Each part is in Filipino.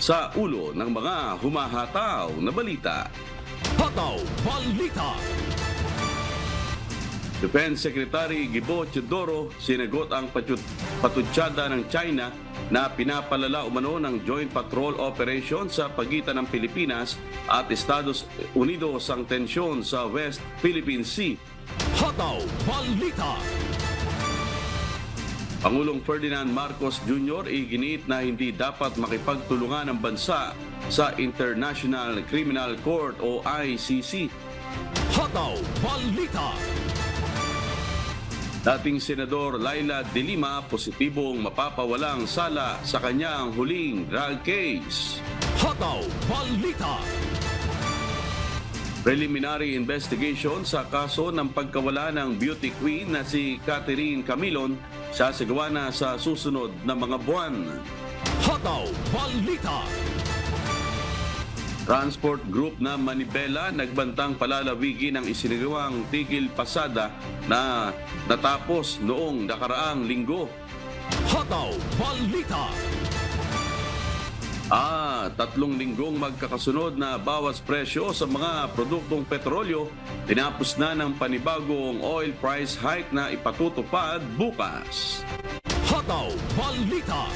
sa ulo ng mga humahataw na balita. Hataw Balita. Defense Secretary Gibo Teodoro sinagot ang patutsada ng China na pinapalala umano ng joint patrol operation sa pagitan ng Pilipinas at Estados Unidos ang tensyon sa West Philippine Sea. Hataw Balita. Pangulong Ferdinand Marcos Jr. iginiit na hindi dapat makipagtulungan ng bansa sa International Criminal Court o ICC. Hataw Balita. Dating Senador Laila De Lima positibong mapapawalang sala sa kanyang huling drug case. Hataw Balita. Preliminary investigation sa kaso ng pagkawala ng beauty queen na si Catherine Camilon sasagawa na sa susunod na mga buwan. Hataw Balita. Transport Group na Manibela nagbantang palalawigin ang isinagawang tigil pasada na natapos noong nakaraang linggo. Hataw Balita. 3 linggong magkakasunod na bawas presyo sa mga produktong petrolyo, tinapos na ng panibagong oil price hike na ipatutupad bukas. Hataw Balita.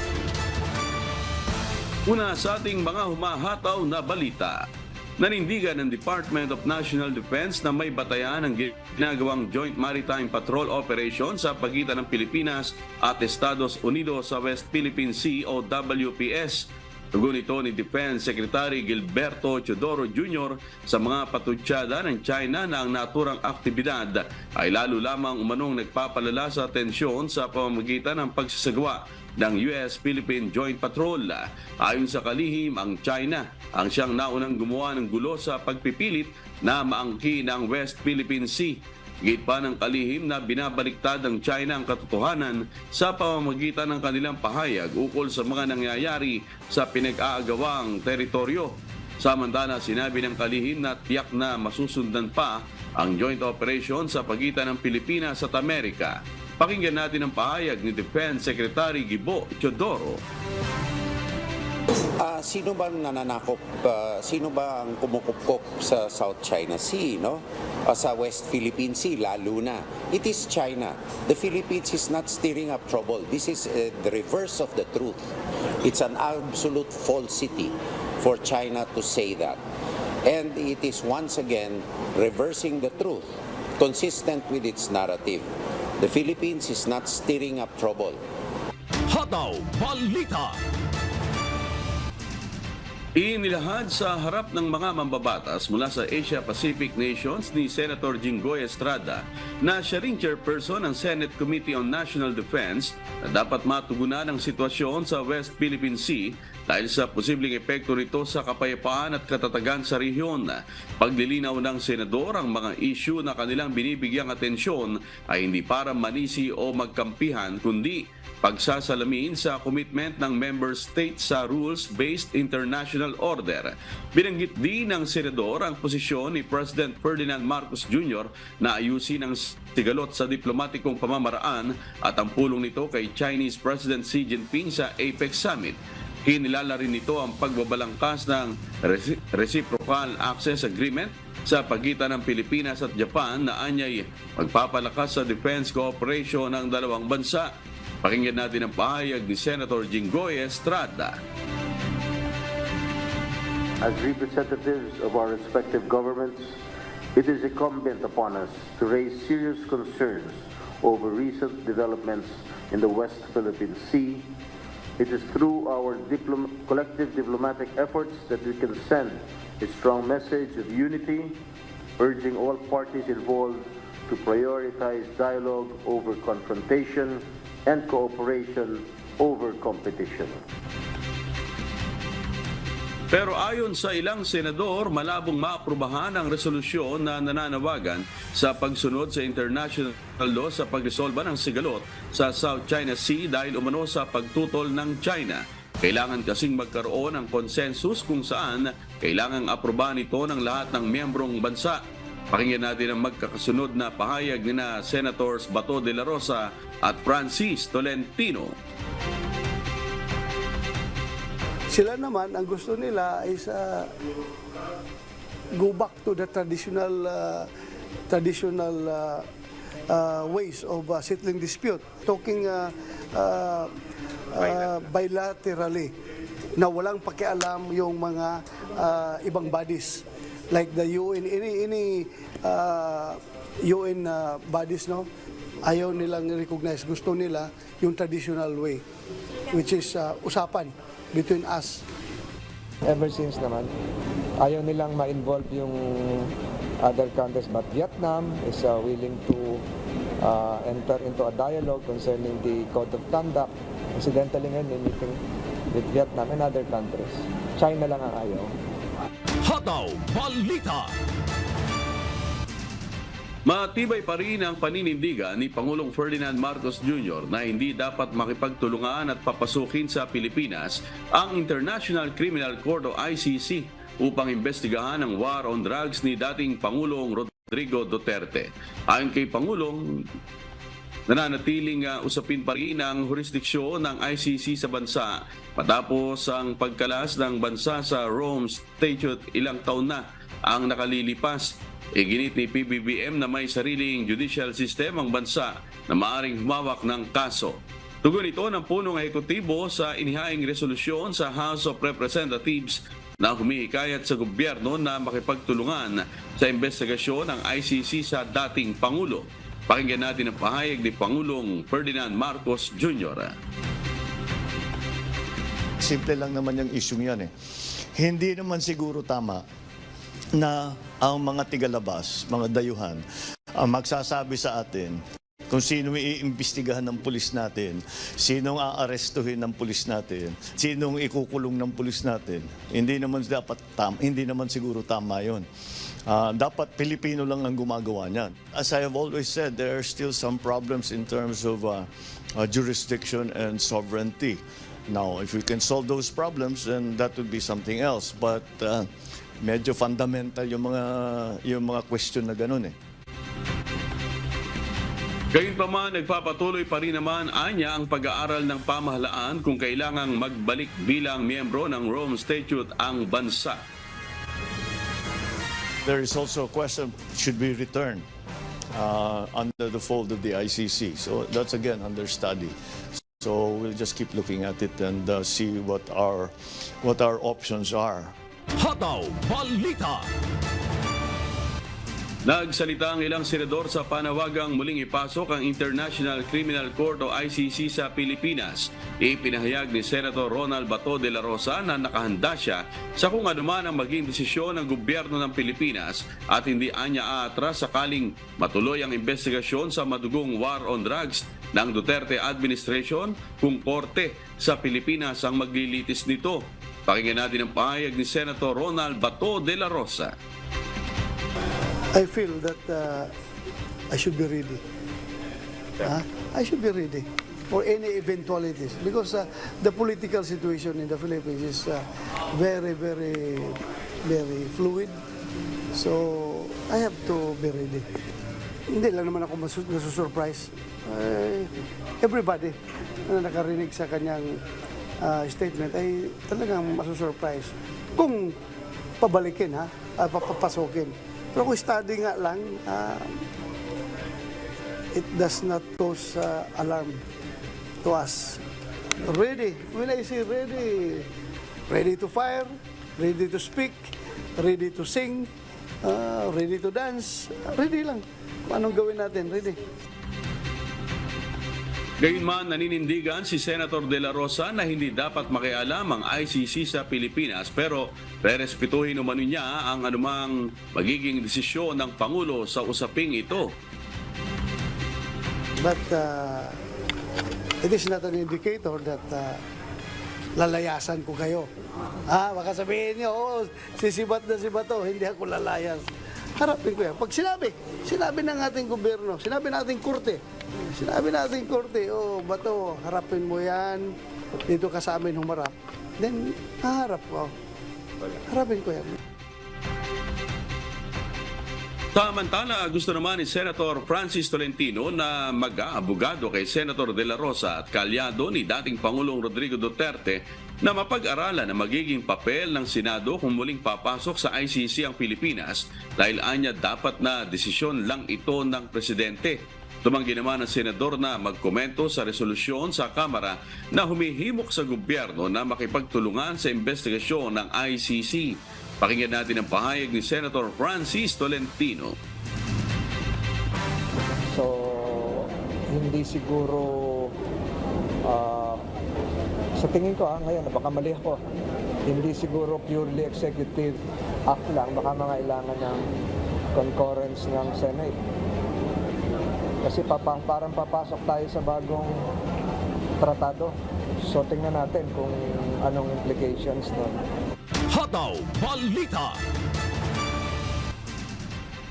Una sa ating mga humahataw na balita. Nanindigan ng Department of National Defense na may batayan ang ginagawang Joint Maritime Patrol Operation sa pagitan ng Pilipinas at Estados Unidos sa West Philippine Sea o WPS. Tugon ito ni Defense Secretary Gilberto Teodoro Jr. sa mga patutsada ng China na ang naturang aktibidad ay lalo lamang umanong nagpapalala sa tensyon sa pamamagitan ng pagsasagawa ng US-Philippine Joint Patrol. Ayon sa kalihim, ang China ang siyang naunang gumawa ng gulo sa pagpipilit na maangkin ang West Philippine Sea. Git pa ng kalihim na binabaliktad ng China ang katotohanan sa pamamagitan ng kanilang pahayag ukol sa mga nangyayari sa pinag-aagawang teritoryo. Samantala, sinabi ng kalihim na tiyak na masusundan pa ang joint operation sa pagitan ng Pilipinas at Amerika. Pakinggan natin ang pahayag ni Defense Secretary Gibo Teodoro. Sino ba nananakop? Sino ba ang kumukupkop sa South China Sea, no? Sa West Philippine Sea, lalo na. It is China. The Philippines is not stirring up trouble. This is the reverse of the truth. It's an absolute falsity for China to say that. And it is once again reversing the truth, consistent with its narrative. The Philippines is not stirring up trouble. Hataw Balita. Inilahad sa harap ng mga mambabatas mula sa Asia-Pacific Nations ni Senator Jinggoy Estrada na siya ring chairperson ng Senate Committee on National Defense na dapat matugunan ang sitwasyon sa West Philippine Sea dahil sa posibleng epekto nito sa kapayapaan at katatagan sa rehiyon. Paglilinaw ng senador, ang mga issue na kanilang binibigyang atensyon ay hindi para manisi o magkampihan kundi pagsasalamin sa commitment ng member states sa rules-based international order. Binanggit din ng senador ang posisyon ni President Ferdinand Marcos Jr. na ayusin ang sigalot sa diplomatikong pamamaraan at ang pulong nito kay Chinese President Xi Jinping sa APEC Summit. Hinilala rin nito ang pagbabalangkas ng Reciprocal Access Agreement sa pagitan ng Pilipinas at Japan na anyay magpapalakas sa defense cooperation ng dalawang bansa. Pakinggan natin ang pahayag ni Senator Jinggoy Estrada. As representatives of our respective governments, it is incumbent upon us to raise serious concerns over recent developments in the West Philippine Sea. It is through our collective diplomatic efforts that we can send a strong message of unity, urging all parties involved to prioritize dialogue over confrontation and cooperation over competition. Pero ayon sa ilang senador, malabong maaprubahan ang resolusyon na nananawagan sa pagsunod sa international law sa pagresolba ng sigalot sa South China Sea dahil umano sa pagtutol ng China. Kailangan kasing magkaroon ng konsensus kung saan kailangang aprobahan ito ng lahat ng miyembrong bansa. Pakinggan natin ang magkakasunod na pahayag ni na Senators Bato de la Rosa at Francis Tolentino. Sila naman, ang gusto nila is go back to the traditional ways of settling dispute, talking bilaterally, na walang pakialam yung mga ibang bodies like the UN, any UN bodies, no? Ayaw nilang recognize. Gusto nila yung traditional way, which is usapan between us. Ever since naman, ayaw nilang ma-involve yung other countries, but Vietnam is willing to enter into a dialogue concerning the code of conduct. Incidentally ngayon, may meeting with Vietnam and other countries. China lang ang ayaw. Hataw Balita. Matibay pa rin ang paninindigan ni Pangulong Ferdinand Marcos Jr. na hindi dapat makipagtulungan at papasukin sa Pilipinas ang International Criminal Court o ICC upang imbestigahan ang war on drugs ni dating Pangulong Rodrigo Duterte. Ayon kay Pangulong, nananatiling usapin pa rin ang jurisdiksyon ng ICC sa bansa matapos ang pagkalas ng bansa sa Rome Statute ilang taon na ang nakalilipas. Iginit ni PBBM na may sariling judicial system ang bansa na maaaring humawak ng kaso. Tugon ito ng punong ehekutibo sa inihaing resolusyon sa House of Representatives na humihikayat sa gobyerno na makipagtulungan sa investigasyon ng ICC sa dating Pangulo. Pakinggan natin ang pahayag ni Pangulong Ferdinand Marcos Jr. Simple lang naman yung issue yan eh. Hindi naman siguro tama na ang mga tigalabas, mga dayuhan, ang magsasabi sa atin kung sino iimbestigahan ng pulis natin, sinong aarestuhin ng pulis natin, sinong ikukulong ng pulis natin. Hindi naman siguro tama 'yon. Dapat Pilipino lang ang gumagawa niyan. As I have always said, there are still some problems in terms of jurisdiction and sovereignty. Now, if we can solve those problems, then that would be something else. But medyo fundamental yung mga question na ganun eh. Gayunpaman, nagpapatuloy pa rin naman anya ang pag-aaral ng pamahalaan kung kailangang magbalik bilang miyembro ng Rome Statute ang bansa. There is also a question, should we return under the fold of the ICC? So that's again under study. So we'll just keep looking at it and see what our options are. Hataw Balita. Nagsalita ang ilang senador sa panawagang muling ipasok ang International Criminal Court o ICC sa Pilipinas. Ipinahayag ni Senator Ronald Bato de la Rosa na nakahanda siya sa kung anuman ang maging desisyon ng gobyerno ng Pilipinas at hindi anya aatras sakaling matuloy ang investigasyon sa madugong war on drugs ng Duterte administration kung korte sa Pilipinas ang maglilitis nito. Pakinggan natin ang pahayag ni Senator Ronald Bato de la Rosa. I feel that I should be ready. I should be ready for any eventualities because the political situation in the Philippines is very, very, very fluid. So I have to be ready. Hindi lang naman ako nasusurprise. Everybody na nakarinig sa kanyang statement ay talagang masusurprise kung pabalikin, papapasokin. Pero kung study nga lang, it does not cause alarm to us. Ready. When I say ready, ready to fire, ready to speak, ready to sing, ready to dance, ready lang. Kung anong gawin natin, ready. Gayunman, naninindigan si Senator De La Rosa na hindi dapat makialam ang ICC sa Pilipinas pero rerespetuhin umano niya ang anumang magiging desisyon ng Pangulo sa usaping ito. But it is not an indicator that lalayasan ko kayo. Baka sabihin niyo, sisibat na si Bato, hindi ako lalayas. Harapin ko yan. Pag sinabi ng ating gobyerno, sinabi ng ating korte, Bato, harapin mo yan, dito ka sa amin humarap. Then, haharap ko. Harapin ko yan. Samantala, gusto naman ni Senator Francis Tolentino na mag-aabogado kay Senator De La Rosa at kalyado ni dating Pangulong Rodrigo Duterte na mapag-aralan ang magiging papel ng Senado kung muling papasok sa ICC ang Pilipinas dahil anya dapat na desisyon lang ito ng Presidente. Tumanggi naman ang senador na magkomento sa resolusyon sa Kamara na humihimok sa gobyerno na makipagtulungan sa investigasyon ng ICC. Pakinggan natin ang pahayag ni Senator Francis Tolentino. So, hindi siguro, sa tingin ko ngayon, baka mali ako, hindi siguro purely executive act lang, baka mangailangan ng concurrence ng Senate. Kasi parang papasok tayo sa bagong tratado. So tingnan natin kung anong implications nun. Hataw Balita.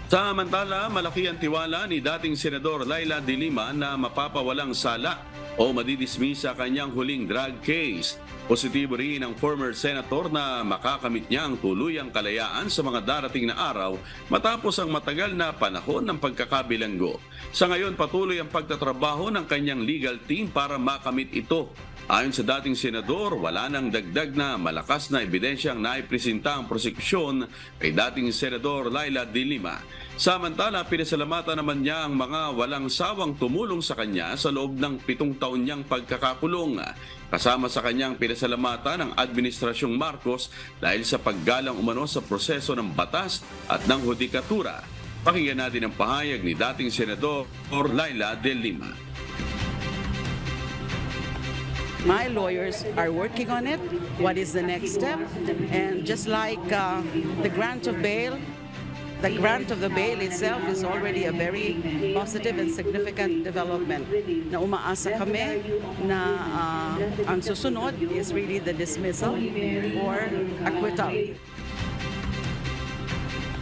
Samantala, malaki ang tiwala ni dating Senador Laila De Lima na mapapawalang sala o madidismiss sa kanyang huling drug case. Positibo rin ang former senator na makakamit niya ang tuluyang kalayaan sa mga darating na araw matapos ang matagal na panahon ng pagkakabilanggo. Sa ngayon, patuloy ang pagtatrabaho ng kanyang legal team para makamit ito. Ayon sa dating senador, wala nang dagdag na malakas na ebidensyang naipresenta ang prosekusyon kay dating senador Laila De Lima. Samantala, pinasalamatan naman niya ang mga walang sawang tumulong sa kanya sa loob ng 7 taon niyang pagkakakulong. Kasama sa kanyang pinasalamatan ang Administrasyong Marcos dahil sa paggalang umano sa proseso ng batas at ng hudikatura. Pakinggan natin ang pahayag ni dating senador Laila De Lima. My lawyers are working on it. What is the next step? And just like the grant of bail, the grant of the bail itself is already a very positive and significant development. Na umaasa kami na ang susunod is really the dismissal or acquittal.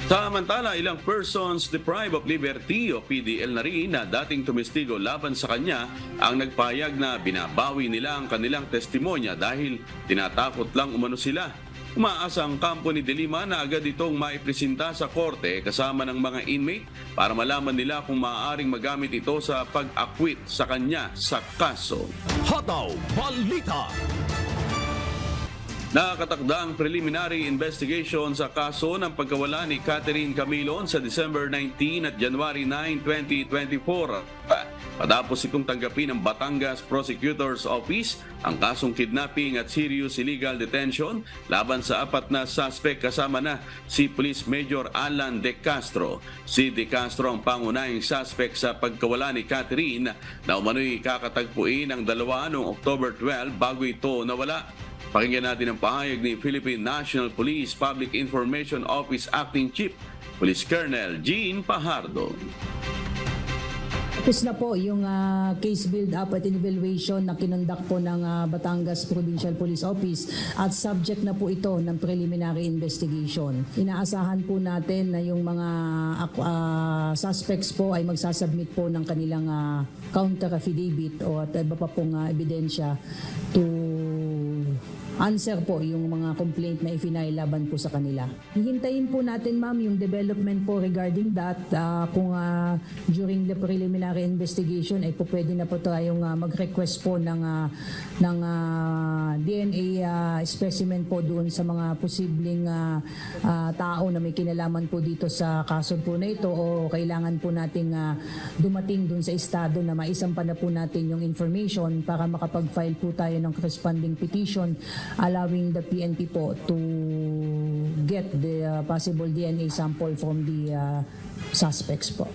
Samantala, ilang persons deprived of liberty o PDL na rin na dating tumestigo laban sa kanya ang nagpahayag na binabawi nila ang kanilang testimonya dahil tinatakot lang umano sila. Umaasa ang kampo ni De Lima na agad itong maipresenta sa korte kasama ng mga inmate para malaman nila kung maaaring magamit ito sa pag-acquit sa kanya sa kaso. Hataw Balita. Nakatakda ang preliminary investigation sa kaso ng pagkawala ni Catherine Camilon sa December 19 at January 9, 2024. Matapos itong tanggapin ng Batangas Prosecutor's Office ang kasong kidnapping at serious illegal detention laban sa 4 na suspect kasama na si Police Major Alan De Castro. Si De Castro ang pangunahing suspect sa pagkawala ni Catherine na umano'y kakatagpuin ng dalawa noong October 12 bago ito nawala. Pakinggan natin ang pahayag ni Philippine National Police Public Information Office Acting Chief Police Colonel Jean Pajardo. Tapos na po yung case build-up at evaluation na kinondak po ng Batangas Provincial Police Office at subject na po ito ng preliminary investigation. Inaasahan po natin na yung mga suspects po ay magsasubmit po ng kanilang counter affidavit o at iba pa pong ebidensya to answer po yung mga complaint na i-file laban po sa kanila. Hihintayin po natin, ma'am, yung development po regarding that. Kung during the preliminary investigation ay po pwede na po tayong mag-request po ng DNA specimen po doon sa mga posibleng tao na may kinalaman po dito sa kaso po na ito o kailangan po nating dumating doon sa estado na maisampa na po natin yung information para makapag-file po tayo ng corresponding petition allowing the PNP po to get the possible DNA sample from the suspects po.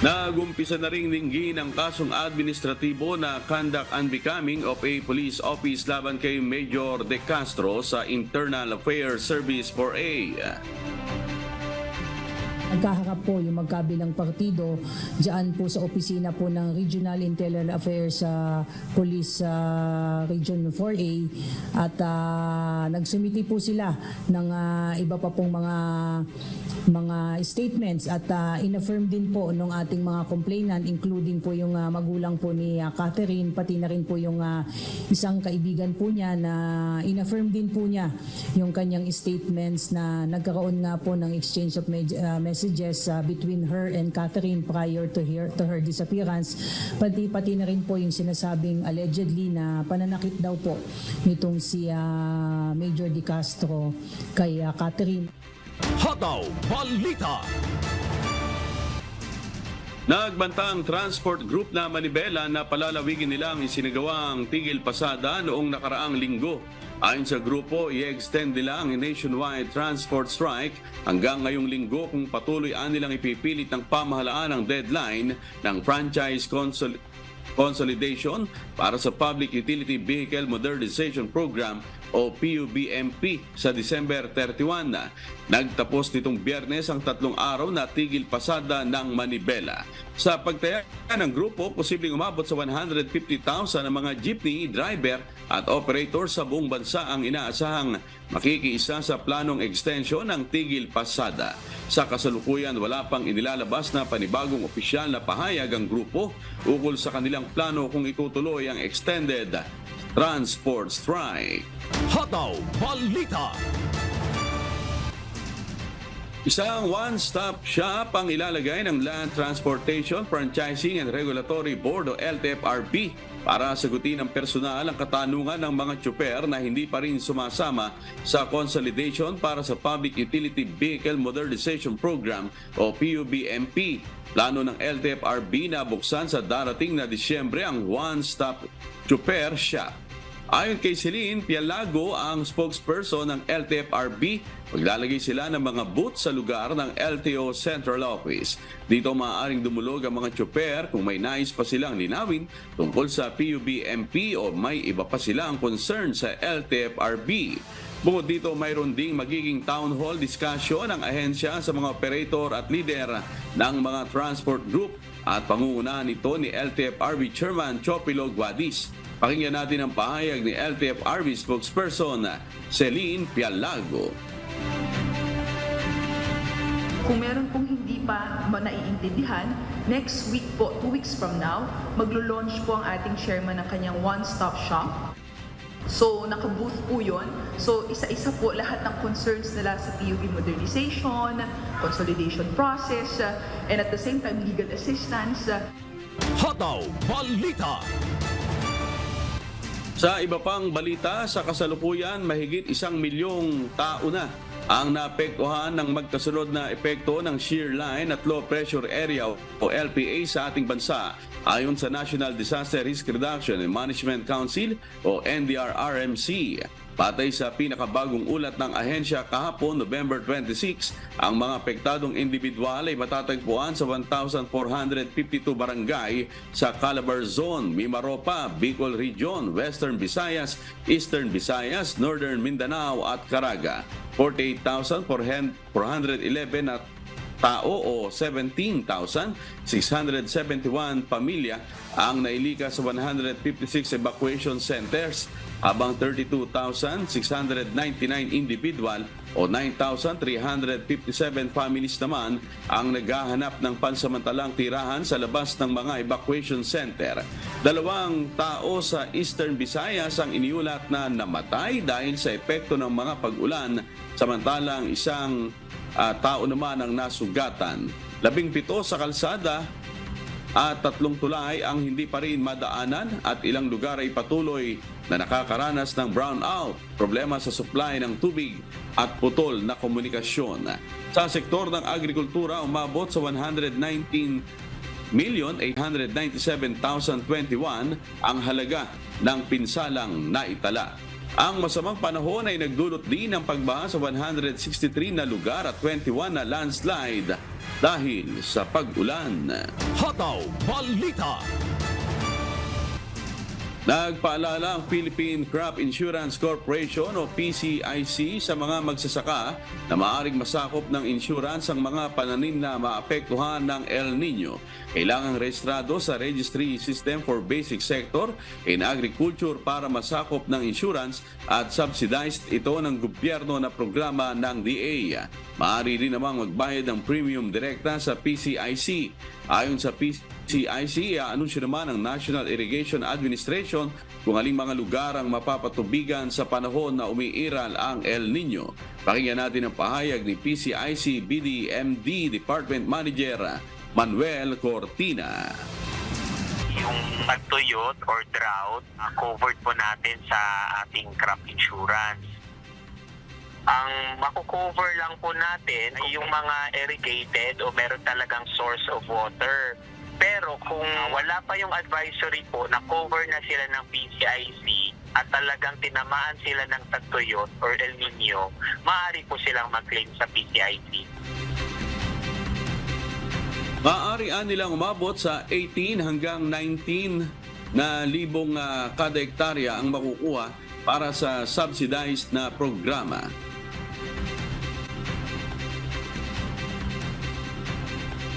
Nagumpisa na ring dinggin ang kasong administratibo na conduct unbecoming of a police office laban kay Major De Castro sa Internal Affairs Service 4A. Nagkaharap po yung magkabilang partido diyan po sa opisina po ng Regional Internal Affairs Police Region 4A at nagsumiti po sila ng iba pa pong mga mga statements at inaffirm din po nung ating mga complainant, including po yung magulang po ni Catherine, pati na rin po yung isang kaibigan po niya na inaffirm din po niya yung kanyang statements na nagkaroon nga po ng exchange of messages between her and Catherine prior to her disappearance, pati na rin po yung sinasabing allegedly na pananakit daw po nitong si Major De Castro kay Catherine. Hataw Balita. Nagbanta ang transport group na Manibela na palalawigin nila ang isinagawang tigil pasada noong nakaraang linggo. Ayon sa grupo, i-extend nila ang nationwide transport strike hanggang ngayong linggo kung patuloy nilang ipipilit ng pamahalaan ang deadline ng franchise consolidation para sa Public Utility Vehicle Modernization Program o PUBMP sa December 31. Nagtapos nitong Biyernes ang 3 araw na tigil pasada ng Manibela. Sa pagtaya ng grupo, posibleng umabot sa 150,000 ang mga jeepney driver at operator sa buong bansa ang inaasahang makikiisa sa planong extension ng tigil pasada. Sa kasalukuyan, wala pang inilalabas na panibagong opisyal na pahayag ang grupo ukol sa kanilang plano kung itutuloy ang extended transport strike. Hataw Balita. Isang one-stop shop ang ilalagay ng Land Transportation, Franchising and Regulatory Board o LTFRB para sagutin ng personal ang katanungan ng mga tsuper na hindi pa rin sumasama sa consolidation para sa Public Utility Vehicle Modernization Program o PUBMP. Plano ng LTFRB na buksan sa darating na Disyembre ang one-stop tsuper shop. Ayon kay Celine Pialago, ang spokesperson ng LTFRB, maglalagay sila ng mga booth sa lugar ng LTO Central Office. Dito maaaring dumulog ang mga tsuper kung may nais pa silang linawin tungkol sa PUBMP o may iba pa silang concern sa LTFRB. Bukod dito, mayroon ding magiging town hall discussion ng ahensya sa mga operator at leader ng mga transport group at pangungunahan nito ni LTFRB Chairman Chopilo Guadis. Pakinggan natin ang pahayag ni LTFRB spokesperson Celine Pialago. Kung meron pong hindi pa naiintindihan, next week po, 2 weeks from now, maglo-launch po ang ating chairman ng kanyang one-stop shop. So, naka-booth po yun. So, isa-isa po lahat ng concerns nila sa PUB modernization, consolidation process, and at the same time, legal assistance. Hataw Balita. Sa iba pang balita, sa kasalukuyan, mahigit 1 milyong tao na ang naapektuhan ng magkasunod na epekto ng shear line at low pressure area o LPA sa ating bansa ayon sa National Disaster Risk Reduction and Management Council o NDRRMC. Patay sa pinakabagong ulat ng ahensya kahapon, November 26, ang mga apektadong individual ay matatagpuan sa 1,452 barangay sa Calabar Zone, Mimaropa, Bicol Region, Western Visayas, Eastern Visayas, Northern Mindanao at Caraga. 48,411 na tao o 17,671 pamilya ang nailikas sa 156 evacuation centers, habang 32,699 individual o 9,357 families naman ang naghahanap ng pansamantalang tirahan sa labas ng mga evacuation center. 2 tao sa Eastern Visayas ang iniulat na namatay dahil sa epekto ng mga pag-ulan, samantalang 1 tao naman ang nasugatan. 17 sa kalsada at 3 tulay ang hindi pa rin madaanan at ilang lugar ay patuloy na nakakaranas ng brownout, problema sa supply ng tubig at putol na komunikasyon. Sa sektor ng agrikultura, umabot sa 119,897,021 ang halaga ng pinsalang naitala. Ang masamang panahon ay nagdulot din ng pagbaha sa 163 na lugar at 21 na landslide dahil sa pag-ulan. Hataw Balita. Nagpaalala ang Philippine Crop Insurance Corporation o PCIC sa mga magsasaka na maaaring masakop ng insurance ang mga pananim na maapektuhan ng El Nino. Kailangang rehistrado sa Registry System for Basic Sector in Agriculture para masakop ng insurance at subsidized ito ng gobyerno na programa ng DA. Maaari rin namang magbayad ng premium direkta sa PCIC. Ayon sa PCIC, anunsyo naman ng National Irrigation Administration kung aling mga lugar ang mapapatubigan sa panahon na umiiral ang El Nino. Pakinggan natin ang pahayag ni PCIC BDMD Department Manager Manuel Cortina. Yung pagtuyot or drought, covered po natin sa ating crop insurance. Ang makukover lang po natin ay yung mga irrigated o meron talagang source of water. Pero kung wala pa yung advisory po na cover na sila ng PCIC at talagang tinamaan sila ng tagtuyot or El Nino, maaari po silang mag-claim sa PCIC. Maaarian nilang umabot sa 18 hanggang 19 na libong kada hektarya ang makukuha para sa subsidized na programa.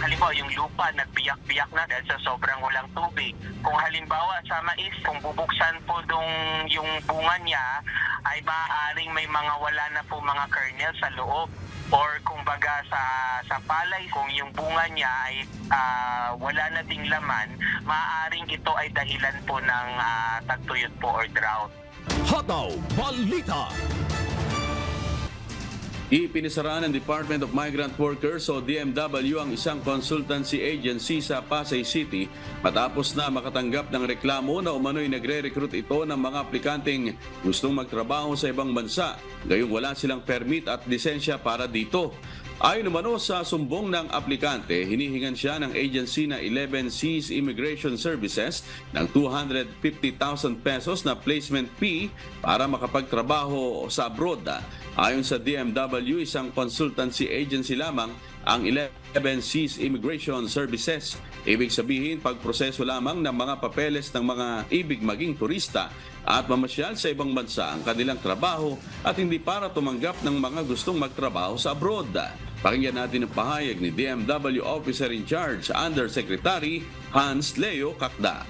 Halimbawa, yung lupa nagbiyak-biyak na dahil sa sobrang walang tubig. Kung halimbawa sa mais, kung bubuksan po yung bunga niya, ay maaaring may mga wala na po mga kernel sa loob. Or kumbaga sa palay, kung yung bunga niya ay wala na ding laman, maaaring ito ay dahilan po ng tagtuyot po or drought. Hataw Balita. Ipinisara ng Department of Migrant Workers o DMW ang isang consultancy agency sa Pasay City matapos na makatanggap ng reklamo na umano'y nagre-recruit ito ng mga aplikanteng gustong magtrabaho sa ibang bansa, gayong wala silang permit at lisensya para dito. Ayon umano sa sumbong ng aplikante, hinihingan siya ng agency na 11 Seas Immigration Services ng 250,000 pesos na placement fee para makapagtrabaho sa abroad. Ayon sa DMW, isang consultancy agency lamang ang 11 Seas Immigration Services. Ibig sabihin, pagproseso lamang ng mga papeles ng mga ibig maging turista at mamasyal sa ibang bansa ang kanilang trabaho at hindi para tumanggap ng mga gustong magtrabaho sa abroad. Pakinggan natin ang pahayag ni DMW Officer in Charge, Undersecretary Hans Leo Kakda.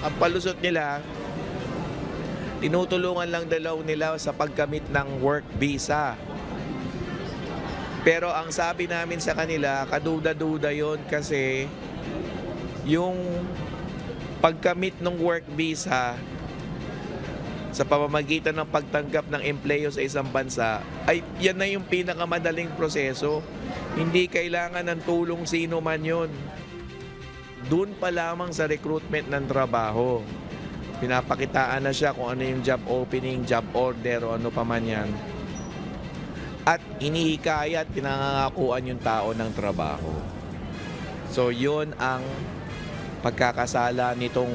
Ang palusot nila, tinutulungan lang dalaw nila sa pagkamit ng work visa. Pero ang sabi namin sa kanila, kaduda-duda yon kasi yung pagkamit ng work visa sa pamamagitan ng pagtanggap ng empleyo sa isang bansa, ay yan na yung pinakamadaling proseso. Hindi kailangan ng tulong sino man yun. Doon pa lamang sa recruitment ng trabaho. Pinapakitaan na siya kung ano yung job opening, job order o ano pa man yan. At inihikaya at pinangangakuan yung tao ng trabaho. So yun ang pagkakasala nitong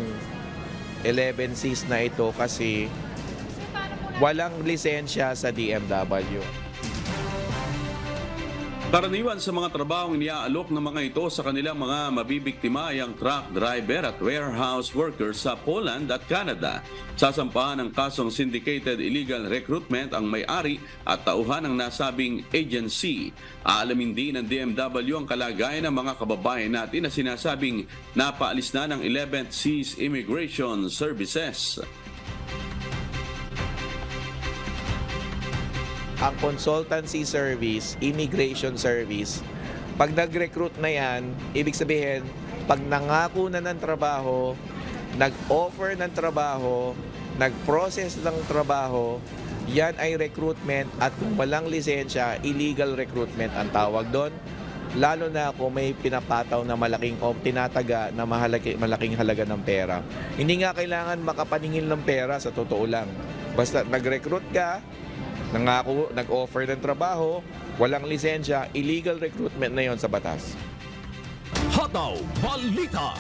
11 Cs na ito kasi walang lisensya sa DMW. Karaniwan sa mga trabahong iniaalok ng mga ito sa kanilang mga mabibiktima ay ang truck driver at warehouse workers sa Poland at Canada. Sasampahan ng kasong syndicated illegal recruitment ang may-ari at tauhan ng nasabing agency. Aalamin din ng DMW ang kalagayan ng mga kababayan natin na sinasabing napaalis na ng 11th Seas Immigration Services. Ang consultancy service, immigration service, pag nag-recruit na yan, ibig sabihin, pag nangako na ng trabaho, nag-offer ng trabaho, nag-process ng trabaho, yan ay recruitment at kung walang lisensya, illegal recruitment ang tawag doon. Lalo na kung may pinapataw na malaking o tinataga na malaking halaga ng pera. Hindi nga kailangan makapaningin ng pera sa totoo lang. Basta nag-recruit ka, nag-offer ng trabaho, walang lisensya, illegal recruitment na yon sa batas. Hataw Balita.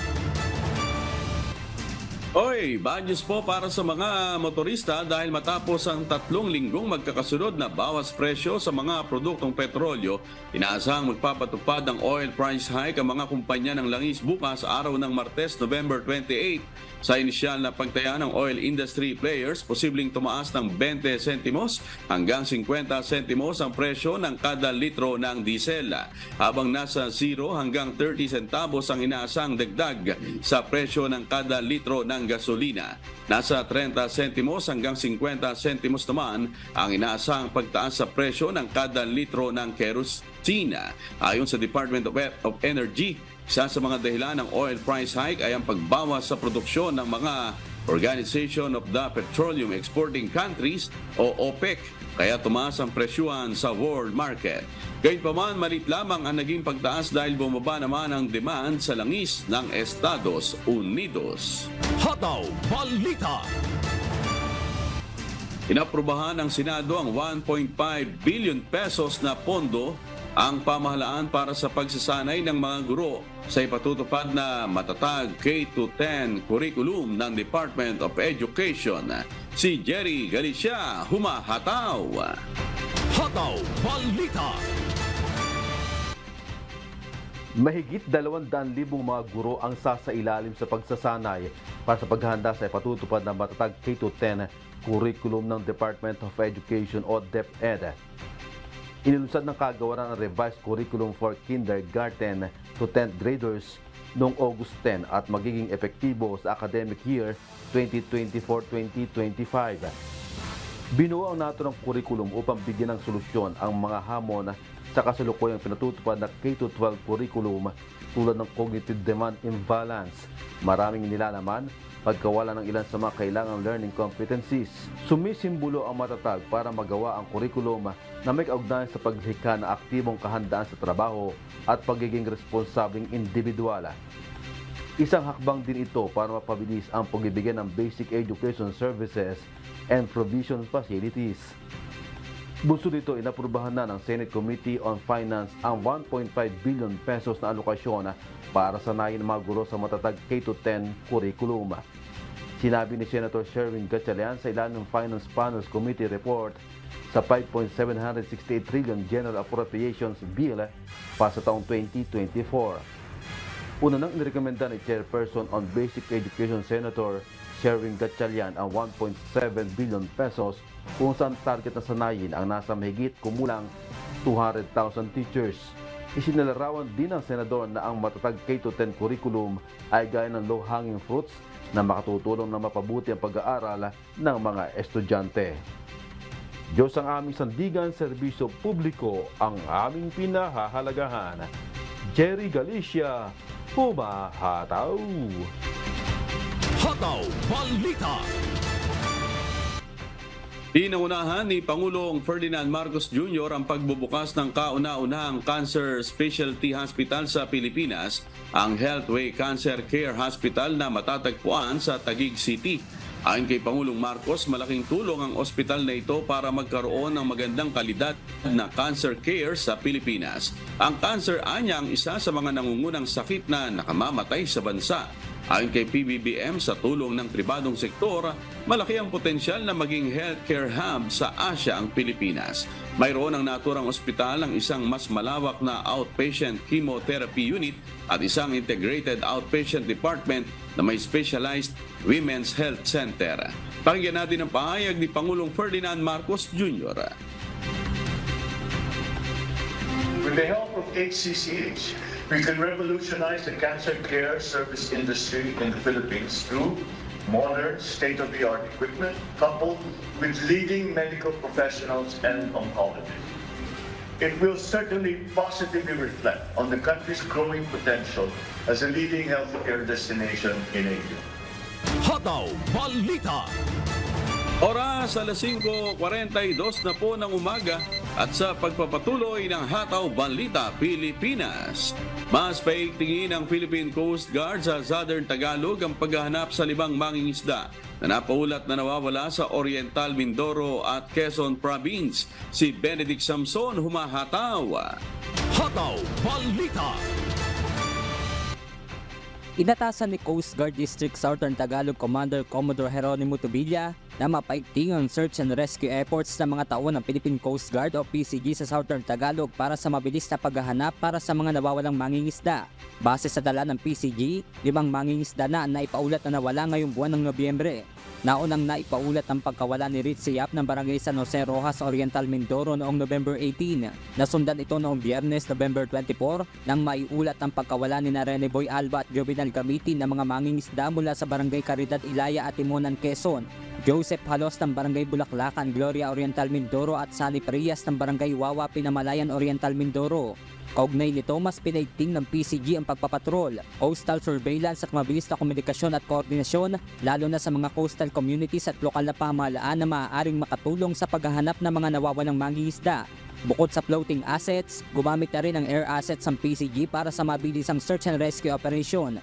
Oy, bad news po para sa mga motorista dahil matapos ang 3 linggong magkakasunod na bawas presyo sa mga produktong petrolyo, inaasahang magpapatupad ng oil price hike ang mga kumpanya ng langis bukas araw ng Martes, November 28. Sa inisyal na pagtaya ng oil industry players, posibleng tumaas ng 20 sentimos hanggang 50 sentimos ang presyo ng kada litro ng diesel, habang nasa 0 hanggang 30 centavos ang inaasahang dagdag sa presyo ng kada litro ng gasolina. Nasa 30 sentimos hanggang 50 sentimos naman ang inaasahang pagtaas sa presyo ng kada litro ng kerosene. Ayon sa Department of Energy, isa sa mga dahilan ng oil price hike ay ang pagbawas sa produksyon ng mga Organization of the Petroleum Exporting Countries o OPEC, kaya tumaas ang presyuhan sa world market. Gayunpaman, malit lamang ang naging pagtaas dahil bumaba naman ang demand sa langis ng Estados Unidos. Hataw Balita. Inaprubahan ng Senado ang 1.5 billion pesos na pondo ang pamahalaan para sa pagsasanay ng mga guro sa ipatutupad na matatag K-10 curriculum ng Department of Education. Si Jerry Galicia, humahataw. Hataw Balita. Mahigit 200,000 mga guro ang sasailalim sa pagsasanay para sa paghahanda sa ipatutupad ng matatag K-10 curriculum ng Department of Education o DepEd. Inilunsad ng kagawaran ang revised curriculum for kindergarten to 10th graders noong August 10 at magiging epektibo sa academic year 2024-2025. Binuo ang naturang curriculum upang bigyan ng solusyon ang mga hamon sa kasalukuyang pinatutupad na K-12 curriculum tulad ng cognitive demand imbalance, maraming nilalaman, pagkawala ng ilan sa mga kailangang learning competencies. Sumisimbolo ang matatag para magawa ang curriculum na may kaugnayan sa paghika ng aktibong kahandaan sa trabaho at pagiging responsabling individual. Isang hakbang din ito para mapabilis ang pagbibigay ng basic education services and provision facilities. Bunsod dito, inaprubahan na ng Senate Committee on Finance ang 1.5 billion pesos na alokasyon para sanayin ng mga guro sa matatag K-10 curriculum. Sinabi ni Senator Sherwin Gatchalian sa ilalim ng Finance Panels Committee report sa 5.768 trillion General Appropriations Bill para sa taong 2024. Una nang inirekomenda ni Chairperson on Basic Education Senator Sherwin Gatchalian ang 1.7 billion pesos kung saan target na sanayin ang nasa mahigit kumulang 200,000 teachers. Isinalarawan din ng senador na ang matatag K-10 curriculum ay gaya ng low-hanging fruits na makatutulong na mapabuti ang pag-aaral ng mga estudyante. Diyos ang aming sandigan, serbisyo publiko ang aming pinahahalagahan. Jerry Galicia, humahataw. Hataw Balita. Inuunahan ni Pangulong Ferdinand Marcos Jr. ang pagbubukas ng kauna-unahang cancer specialty hospital sa Pilipinas, ang Healthway Cancer Care Hospital na matatagpuan sa Taguig City. Ayon kay Pangulong Marcos, malaking tulong ang ospital na ito para magkaroon ng magandang kalidad na cancer care sa Pilipinas. Ang cancer anya ang isa sa mga nangungunang sakit na nakamamatay sa bansa. Ayon kay PBBM, sa tulong ng pribadong sektor, malaki ang potensyal na maging healthcare hub sa Asia ang Pilipinas. Mayroon ang naturang ospital ang isang mas malawak na outpatient chemotherapy unit at isang integrated outpatient department na may specialized women's health center. Pakinggan natin ang pahayag ni Pangulong Ferdinand Marcos Jr. With the help of HCCH, we can revolutionize the cancer care service industry in the Philippines through modern, state-of-the-art equipment coupled with leading medical professionals and oncologists. It will certainly positively reflect on the country's growing potential as a leading healthcare destination in Asia. Hataw Balita. Oras alas 5:42 na po ng umaga at sa pagpapatuloy ng Hataw Balita Pilipinas. Mas paigtingin ng Philippine Coast Guard sa Southern Tagalog ang paghahanap sa 5 mangingisda na napaulat na nawawala sa Oriental Mindoro at Quezon Province. Si Benedict Samson, humahataw. Hataw Balita. Inatasan ni Coast Guard District Southern Tagalog Commander Commodore Jeronimo Tubilla na mapaigting ang search and rescue efforts ng mga tao ng Philippine Coast Guard o PCG sa Southern Tagalog para sa mabilis na paghahanap para sa mga nawawalang mangingisda. Base sa dala ng PCG, 5 mangingisda na naipaulat na nawala ngayong buwan ng Nobyembre. Naunang naipaulat ang pagkawala ni Ritzy Yap ng Barangay San Jose Rojas, Oriental Mindoro noong November 18. Nasundan ito noong Biyernes, November 24 nang maiulat ang pagkawala ni Rene Boy Alba at Jovinal Gamitin ng mga mangingisda mula sa Barangay Caridad Ilaya at Timonan, Quezon. Joseph Halos ng Barangay Bulaklakan, Gloria Oriental Mindoro at Sally Prias ng Barangay Wawa, Pinamalayan Oriental Mindoro. Kaugnay nito, mas pinaigting ng PCG ang pagpapatrol, coastal surveillance at mabilis na komunikasyon at koordinasyon lalo na sa mga coastal communities at lokal na pamahalaan na maaaring makatulong sa paghahanap ng mga nawawalang mangingisda. Bukod sa floating assets, gumamit na rin ang air assets ng PCG para sa mabilisang search and rescue operation.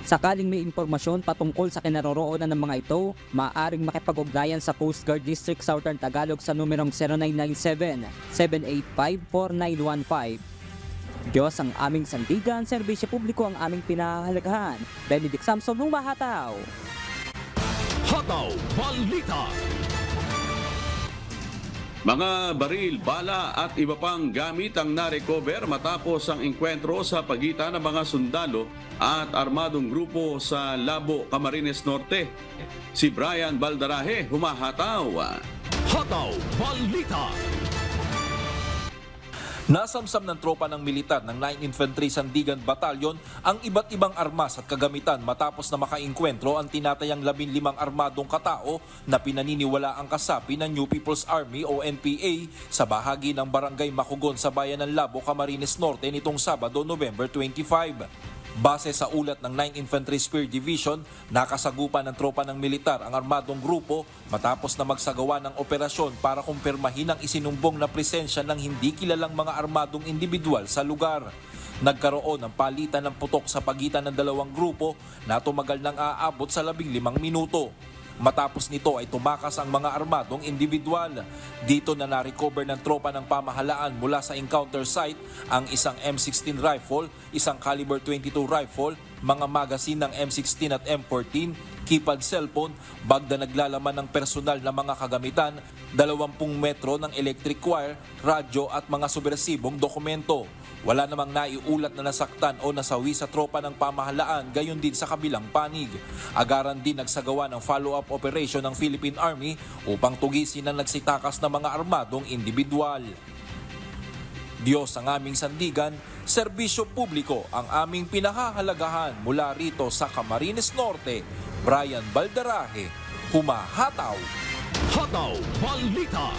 Sakaling may impormasyon patungkol sa kinaroroonan ng mga ito, maaaring makipag-ugnayan sa Coast Guard District Southern Tagalog sa numerong 0997-785-4915. Diyos ang aming sandigan, serbisyo publiko ang aming pinahahalagahan. Benedict Samson, Lumahataw. Hataw Balita. Mga baril, bala at iba pang gamit ang narecover matapos ang engkwentro sa pagitan ng mga sundalo at armadong grupo sa Labo, Camarines Norte. Si Brian Baldarahe, humahataw. Hataw Balita. Nasamsam ng tropa ng militar ng 9th Infantry Sandigan Battalion ang iba't ibang armas at kagamitan matapos na makainkwentro ang tinatayang 15 armadong katao na pinaniniwala ang kasapi ng New People's Army o NPA sa bahagi ng Barangay Makugon sa bayan ng Labo, Camarines Norte nitong Sabado, November 25. Base sa ulat ng 9th Infantry Spear Division, nakasagupan ng tropa ng militar ang armadong grupo matapos na magsagawa ng operasyon para kumpirmahin ang isinumbong na presensya ng hindi kilalang mga armadong individual sa lugar. Nagkaroon ng palitan ng putok sa pagitan ng dalawang grupo na tumagal ng aabot sa 15 minuto. Matapos nito ay tumakas ang mga armadong individual. Dito na na-recover ng tropa ng pamahalaan mula sa encounter site ang isang M16 rifle, isang caliber 22 rifle, mga magasin ng M16 at M14, keypad cellphone, bag na naglalaman ng personal na mga kagamitan, 20 metro ng electric wire, radyo at mga subversibong dokumento. Wala namang naiulat na nasaktan o nasawi sa tropa ng pamahalaan, gayon din sa kabilang panig. Agaran din nagsagawa ng follow-up operation ng Philippine Army upang tugisin ang nagsitakas na mga armadong individual. Diyos ang aming sandigan, serbisyo publiko ang aming pinahahalagahan. Mula rito sa Camarines Norte, Brian Baldarahe, humahataw. Hataw Balita.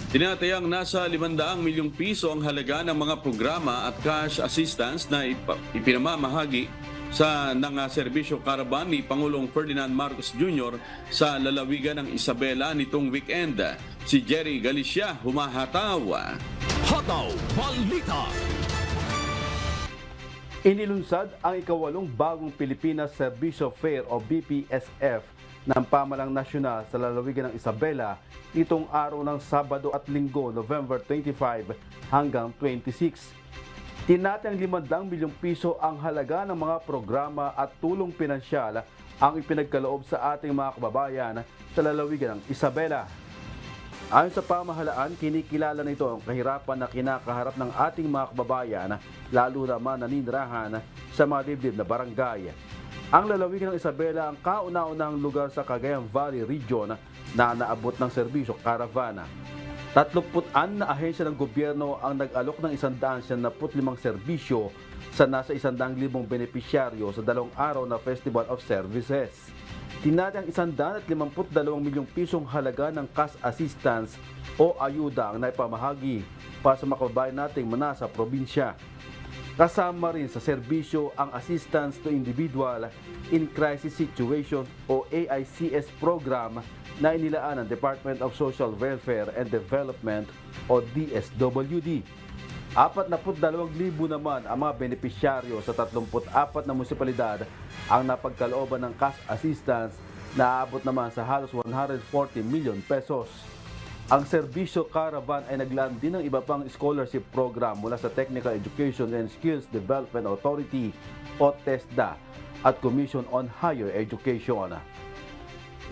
Tinatayang nasa 500 milyong piso ang halaga ng mga programa at cash assistance na ipinamamahagi sa serbisyo caravan ni Pangulong Ferdinand Marcos Jr. sa lalawigan ng Isabela nitong weekend. Si Jerry Galicia, humahataw. Hataw Balita. Inilunsad ang ikawalong bagong Pilipinas Servicio Fair o BPSF ng Pamahalang Nasyonal sa lalawigan ng Isabela nitong araw ng Sabado at Linggo, November 25 hanggang 26. Tinatayang 500 milyong piso ang halaga ng mga programa at tulong pinansyal ang ipinagkaloob sa ating mga kababayan sa lalawigan ng Isabela. Ayon sa pamahalaan, kinikilala nito ang kahirapan na kinakaharap ng ating mga kababayan, lalo naman naninirahan sa mga dibdib na barangay. Ang lalawigan ng Isabela ang kauna-unahang lugar sa Cagayan Valley Region na naabot ng serbisyo caravana. 36 na ahensya ng gobyerno ang nag-alok ng 195 serbisyo sa nasa 100,000 benepisyaryo sa 2 araw na Festival of Services. Tinatayang 152 milyong pisong halaga ng cash assistance o ayuda ang naipamahagi para sa mga kababayan nating manasa probinsya. Kasama rin sa serbisyo ang Assistance to Individual in Crisis Situations o AICS program na inilaan ng Department of Social Welfare and Development o DSWD. 42,000 naman ang mga benepisyaryo sa 34 na munisipalidad ang napagkalooban ng cash assistance na aabot naman sa halos 140 million pesos. Ang serbisyo caravan ay naglaan din ng iba pang scholarship program mula sa Technical Education and Skills Development Authority o TESDA at Commission on Higher Education.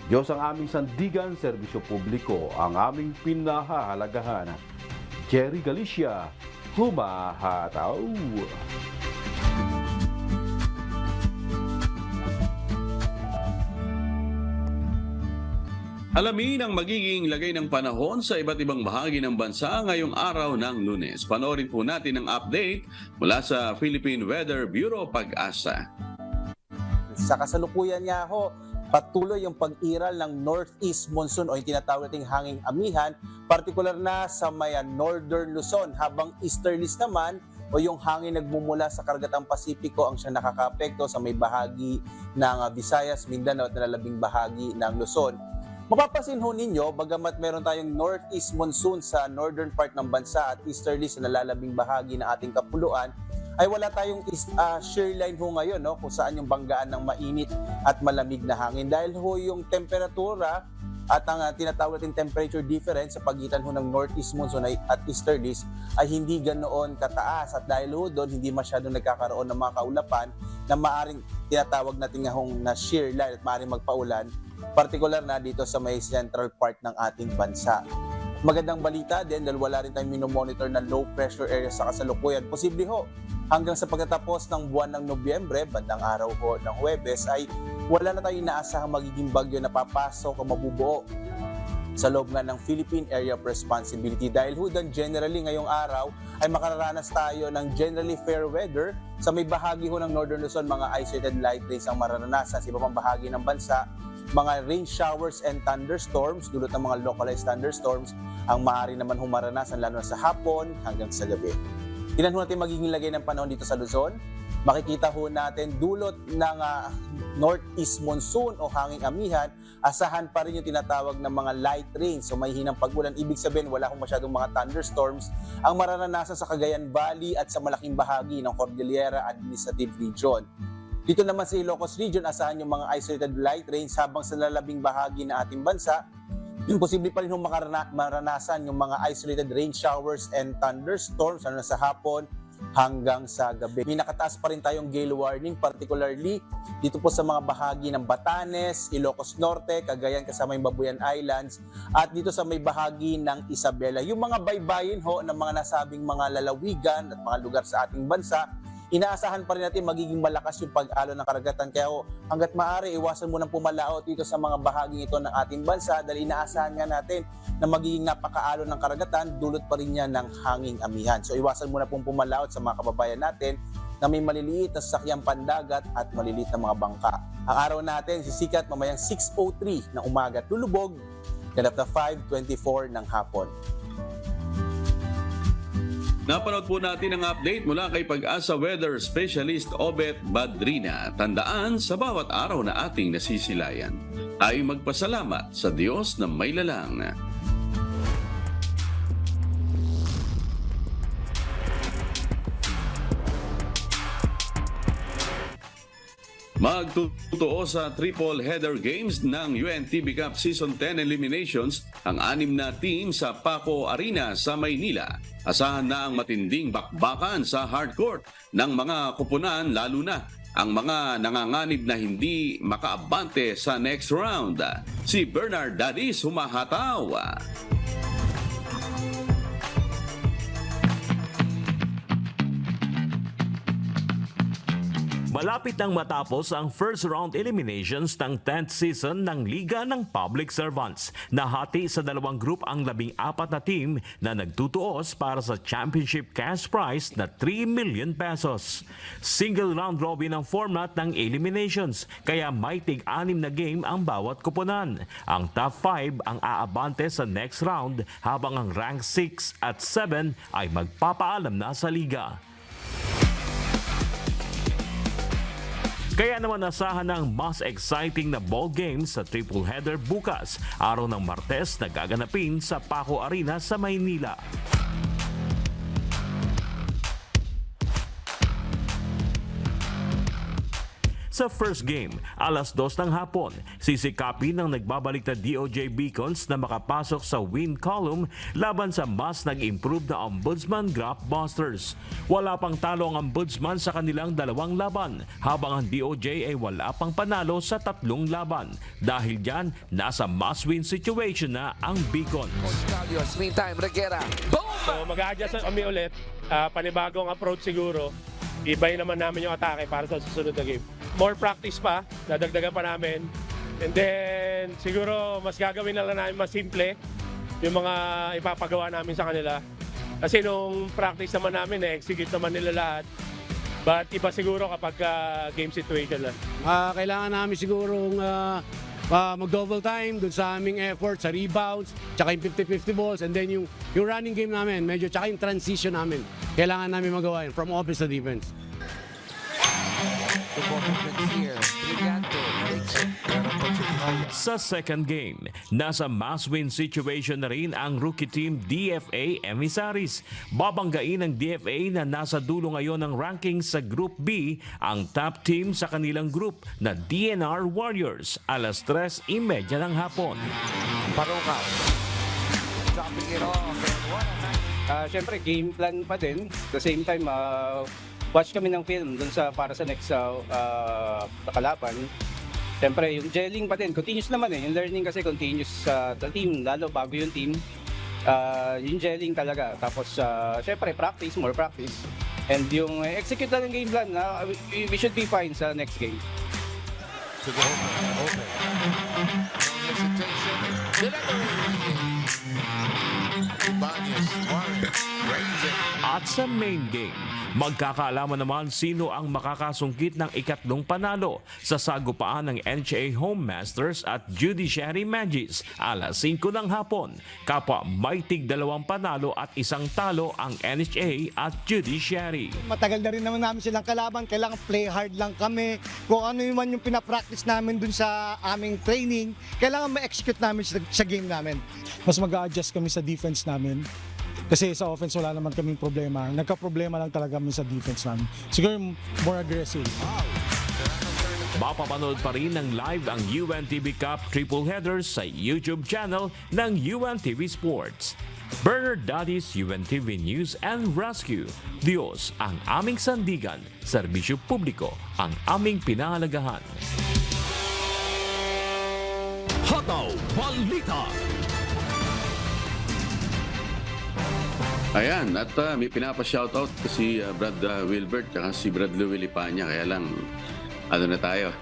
Diyos ang aming sandigan, serbisyo publiko ang aming pinahahalagahan. Jerry Galicia, humahataw. Alamin ang magiging lagay ng panahon sa iba't ibang bahagi ng bansa ngayong araw ng Lunes. Panoorin po natin ang update mula sa Philippine Weather Bureau Pag-asa. Sa kasalukuyan nga ho, patuloy yung pag-iral ng northeast monsoon o yung tinatawag nating hanging amihan, partikular na sa northern Luzon, habang easterlies naman o yung hangin nagmumula sa Karagatang Pasipiko ang siyang nakakaapekto sa may bahagi ng Visayas, Mindanao at nalalabing bahagi ng Luzon. Mapapansin ho ninyo, bagamat meron tayong northeast monsoon sa northern part ng bansa at easterly sa nalalabing bahagi ng ating kapuluan, ay wala tayong shear line ho ngayon, no, kung saan yung banggaan ng mainit at malamig na hangin. Dahil ho yung temperatura at ang tinatawag natin temperature difference sa pagitan ho ng northeast monsoon at easterlies ay hindi ganoon kataas. At dahil ho doon, hindi masyadong nagkakaroon ng mga kaulapan na maaring tinatawag natin nga hong na shear line at maaring magpaulan, partikular na dito sa may central part ng ating bansa. Magandang balita din dahil wala rin tayong minomonitor na low pressure area sa kasalukuyan. Posible ho, hanggang sa pagtatapos ng buwan ng Nobyembre, bandang araw ho ng Huwebes, ay wala na tayong inaasahang magiging bagyo na papasok o mabubuo sa loob nga ng Philippine Area of Responsibility. Dahil ho doon, generally ngayong araw ay makararanas tayo ng generally fair weather. Sa may bahagi ho ng Northern Luzon, mga isolated light rains ang mararanasan. Sa iba pang bahagi ng bansa, mga rain showers and thunderstorms, dulot ng mga localized thunderstorms, ang maaari naman humaranasan lalo na sa hapon hanggang sa gabi. Tingnan ho natin magiging lagay ng panahon dito sa Luzon. Makikita ho natin dulot ng northeast monsoon o hanging amihan, asahan pa rin yung tinatawag ng mga light rains. So may hinang pag-ulan, ibig sabihin wala akong masyadong mga thunderstorms ang mararanasan sa Cagayan Valley at sa malaking bahagi ng Cordillera Administrative Region. Dito naman sa Ilocos Region, asahan yung mga isolated light rains, habang sa lalabing bahagi ng ating bansa, yung posible pa rin maranasan yung mga isolated rain showers and thunderstorms ano sa hapon hanggang sa gabi. May nakataas pa rin tayong gale warning, particularly dito po sa mga bahagi ng Batanes, Ilocos Norte, Cagayan kasama yung Babuyan Islands, at dito sa may bahagi ng Isabela. Yung mga baybayin ho ng mga nasabing mga lalawigan at mga lugar sa ating bansa, inaasahan pa rin natin magiging malakas yung pag-alo ng karagatan. Kaya hanggat maaari, iwasan mo nang pumalaot dito sa mga bahaging ito ng ating bansa dahil inaasahan nga natin na magiging napakaalo ng karagatan, dulot pa rin niya ng hanging amihan. So iwasan mo na pong pumalaot sa mga kababayan natin na may maliliit na sasakyang pandagat at maliliit na mga bangka. Ang araw natin sisikat mamayang 6:03 ng umaga at lulubog ganap na 5:24 ng hapon. Napanood po natin ang update mula kay Pag-asa Weather Specialist Obet Badrina. Tandaan, sa bawat araw na ating nasisilayan, tayo magpasalamat sa Diyos na may lalang. Magtutuo sa triple header games ng UNTV Cup Season 10 Eliminations ang 6 na team sa Paco Arena sa Maynila. Asahan na ang matinding bakbakan sa hardcourt ng mga kupunan, lalo na ang mga nanganganib na hindi makaabante sa next round. Si Bernard Dadis humahataw. Malapit nang matapos ang first round eliminations ng 10th season ng Liga ng Public Servants. Nahati sa dalawang group ang 14 na team na nagtutuos para sa championship cash prize na 3 million pesos. Single round robin ang format ng eliminations, kaya may tig-6 na game ang bawat kuponan. Ang top 5 ang aabante sa next round, habang ang rank 6 at 7 ay magpapaalam na sa liga. Kaya naman asahan ang mas exciting na ball games sa triple header bukas, araw ng Martes na gaganapin sa Paco Arena sa Maynila. Sa first game, alas 2 ng hapon, sisikapin ng nagbabalik na DOJ Beacons na makapasok sa win column laban sa mas nag-improve na Ombudsman Graftbusters. Wala pang talo ang Ombudsman sa kanilang 2 laban, habang ang DOJ ay wala pang panalo sa 3 laban. Dahil dyan, nasa must-win situation na ang Beacons. Meantime, Reguera. So mag-a-adjust kami ulit. Panibagong approach siguro. Ibayin naman namin yung atake para sa susunod na game. More practice pa, dadagdagan pa namin. And then, siguro mas gagawin na lang namin mas simple yung mga ipapagawa namin sa kanila. Kasi nung practice naman namin, execute naman nila lahat. But iba siguro kapag game situation lang. Kailangan namin sigurong mag-double time dun sa aming effort, sa rebounds, tsaka yung 50-50 balls, and then yung running game namin, medyo tsaka yung transition namin. Kailangan namin magawa yun from offense to defense. Sa second game, nasa must-win situation na rin ang rookie team DFA Emissaries. Babanggain ng DFA na nasa dulo ngayon ng ranking sa Group B ang top team sa kanilang group na DNR Warriors. Alas 3:30 ng hapon. Parukaw. Dropping it off. Siyempre, game plan pa din. At the same time, watch kami ng film dun para sa next kalaban. Siyempre, yung gelling pa din, continuous naman eh. Yung learning kasi continuous sa team, lalo bago yung team. Yung gelling talaga. Tapos, siyempre, more practice. And yung execute na ng game plan, we should be fine sa next game. To the open. At sa main game, magkakaalaman naman sino ang makakasungkit ng ikatlong panalo sa sagupaan ng NHA Home Masters at Judiciary Magis. Alas 5 ng hapon, kapwa may tig-2 panalo at 1 talo ang NHA at Judiciary. Matagal na rin naman namin silang kalaban, kailangan play hard lang kami. Kung ano man yung pinapractice namin dun sa aming training, kailangan ma-execute namin sa game namin. Mas mag-a-adjust kami sa defense namin. Kasi sa offense wala naman kaming problema. Nagka-problema lang talaga kami sa defense namin. Siguro more aggressive. Mapapanood pa rin ng live ang UNTV Cup Triple Headers sa YouTube channel ng UNTV Sports. Bernard Dadis, UNTV News and Rescue. Diyos ang aming sandigan, serbisyo publiko ang aming pinahalagahan. Hataw Balita. Ayan, at may pinapa-shoutout si Brad Wilbert at si Brad Louie Lipanya. Kaya lang, ano na tayo?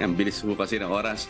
Ang bilis po kasi ng oras.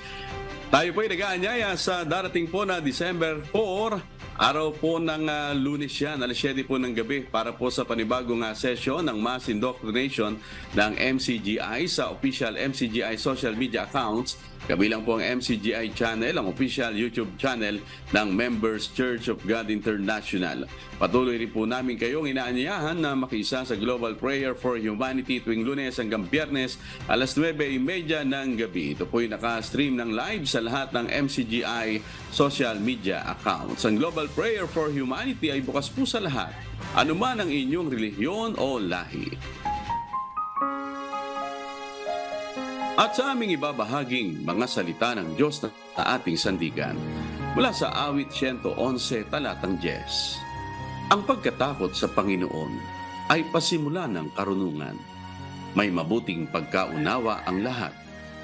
Tayo po ay nag-aanyaya sa darating po na December 4, araw po ng Lunes yan, alas 7 po ng gabi para po sa panibagong session ng mass indoctrination ng MCGI sa official MCGI social media accounts. Kabilang po ang MCGI channel, ang official YouTube channel ng Members Church of God International. Patuloy rin po namin kayong inaanyayahan na makisa sa Global Prayer for Humanity tuwing Lunes hanggang Biyernes alas 9:30 ng gabi. Ito po yung naka-stream ng live sa lahat ng MCGI social media accounts. Ang Global Prayer for Humanity ay bukas po sa lahat, anuman ang inyong relihiyon o lahi. At sa aming ibabahaging mga salita ng Diyos na ating sandigan, mula sa awit 111 talatang 10. Ang pagkatakot sa Panginoon ay pasimula ng karunungan. May mabuting pagkaunawa ang lahat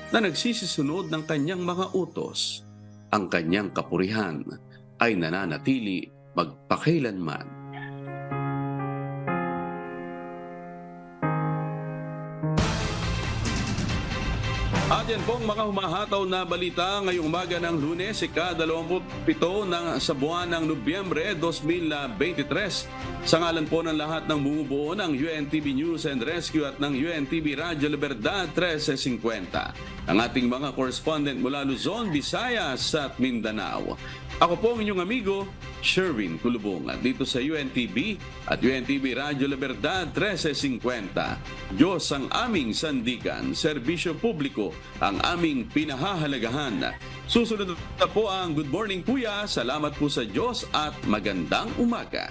na nagsisisunod ng kanyang mga utos. Ang kanyang kapurihan ay nananatili magpakailanman. At yan pong mga humahataw na balita ngayong umaga ng Lunes, ika-27 sa buwan ng Nobyembre 2023. Sa ngalan po ng lahat ng bumubuo ng UNTV News and Rescue at ng UNTV Radyo Libertad 1350. Ang ating mga correspondent mula Luzon, Visayas at Mindanao. Ako po ang inyong amigo, Sherwin Kulubong, at dito sa UNTV at UNTV Radyo Libertad 1350. Diyos ang aming sandigan, serbisyo publiko ang aming pinahahalagahan. Susunod na po ang Good Morning Kuya. Salamat po sa Diyos at magandang umaga.